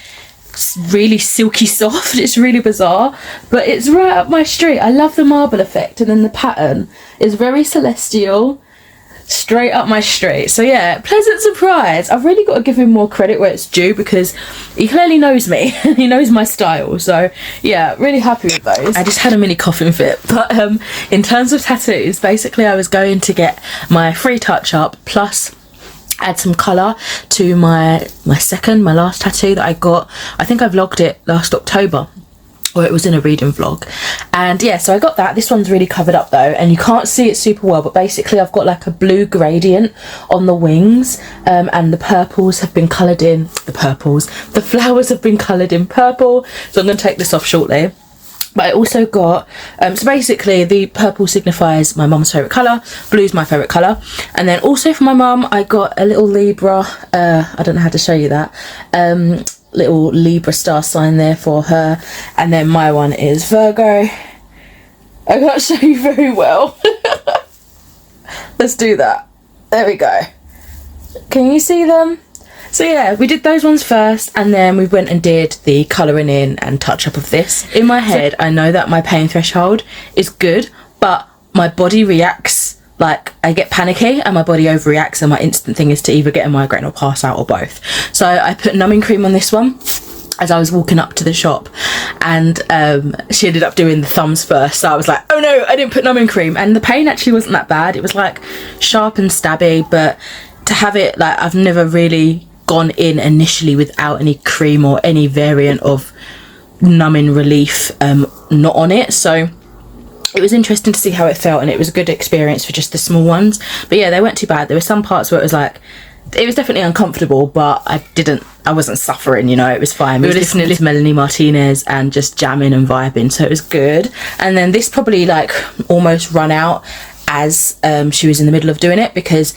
really silky soft. It's really bizarre, but it's right up my street. I love the marble effect, and then the pattern is very celestial, straight up my street. So yeah, pleasant surprise. I've really got to give him more credit where it's due, because he clearly knows me and he knows my style. So yeah, really happy with those. I just had a mini coughing fit, but in terms of tattoos, basically I was going to get my free touch up plus add some colour to my last tattoo that I got. I think I vlogged it last October, or it was in a reading vlog, and yeah, so I got that. This one's really covered up though, and you can't see it super well, but basically I've got like a blue gradient on the wings, and the purples have been coloured in, the flowers have been coloured in purple, so I'm going to take this off shortly. But I also got, so basically the purple signifies my mum's favourite colour, blue's my favourite colour, and then also for my mum I got a little Libra, I don't know how to show you that, little Libra star sign there for her, and then my one is Virgo. I can't show you very well. Let's do that. There we go. Can you see them? So yeah, we did those ones first, and then we went and did the colouring in and touch up of this. In my head, I know that my pain threshold is good, but my body reacts, like I get panicky and my body overreacts, and my instant thing is to either get a migraine or pass out, or both. So I put numbing cream on this one as I was walking up to the shop, and she ended up doing the thumbs first, so I was like, oh no, I didn't put numbing cream, and the pain actually wasn't that bad. It was like sharp and stabby, but to have it, like, I've never really gone in initially without any cream or any variant of numbing relief not on it, so it was interesting to see how it felt, and it was a good experience for just the small ones. But yeah, they weren't too bad. There were some parts where it was like, it was definitely uncomfortable, but I wasn't suffering, you know. It was fine. We were listening to Melanie Martinez and just jamming and vibing, so it was good. And then this probably like almost run out as she was in the middle of doing it, because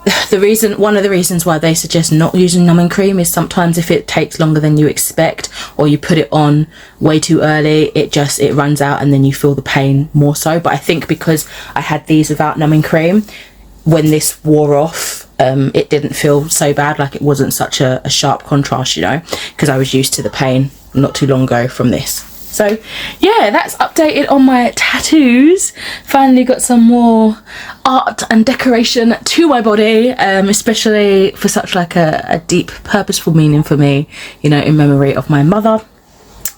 one of the reasons why they suggest not using numbing cream is sometimes if it takes longer than you expect, or you put it on way too early, it runs out, and then you feel the pain more so. But I think because I had these without numbing cream, when this wore off, it didn't feel so bad. Like, it wasn't such a sharp contrast, you know, because I was used to the pain not too long ago from this. So yeah, that's updated on my tattoos. Finally got some more art and decoration to my body, especially for such like a deep purposeful meaning for me, you know, in memory of my mother.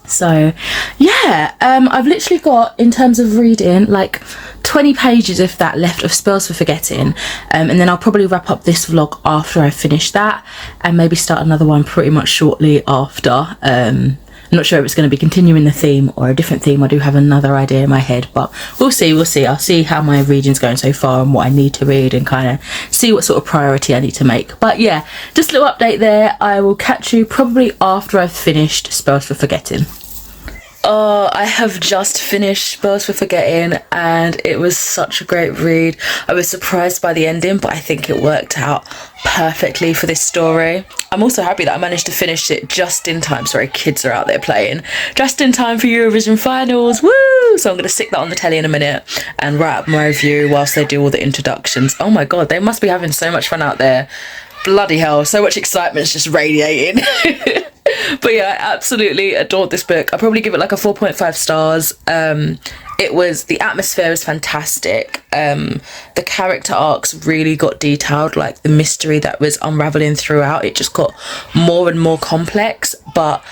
So yeah, I've literally got, in terms of reading, like 20 pages if that left of Spells for Forgetting, and then I'll probably wrap up this vlog after I finish that, and maybe start another one pretty much shortly after. I'm not sure if it's going to be continuing the theme or a different theme. I do have another idea in my head, but we'll see. I'll see how my reading's going so far and what I need to read, and kind of see what sort of priority I need to make. But yeah, just a little update there. I will catch you probably after I've finished Spells for Forgetting. Oh, I have just finished Spells for Forgetting, and it was such a great read. I was surprised by the ending, but I think it worked out perfectly for this story. I'm also happy that I managed to finish it just in time. Sorry, kids are out there playing. Just in time for Eurovision finals. Woo! So I'm going to stick that on the telly in a minute and write up my review whilst they do all the introductions. Oh my god, they must be having so much fun out there. Bloody hell, so much excitement's just radiating. But yeah, I absolutely adored this book. I'll probably give it like a 4.5 stars. The atmosphere was fantastic. The character arcs really got detailed, like the mystery that was unraveling throughout, it just got more and more complex, but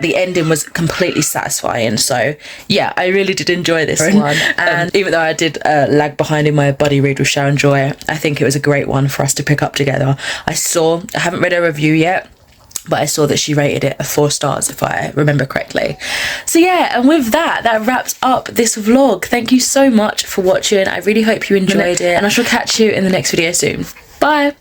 the ending was completely satisfying. So yeah, I really did enjoy this one, and even though I did lag behind in my buddy read with Sharon Joy, I think it was a great one for us to pick up together. I haven't read a review yet, but I saw that she rated it 4 stars, if I remember correctly. So yeah, and with that wraps up this vlog. Thank you so much for watching. I really hope you enjoyed it, and I shall catch you in the next video soon. Bye.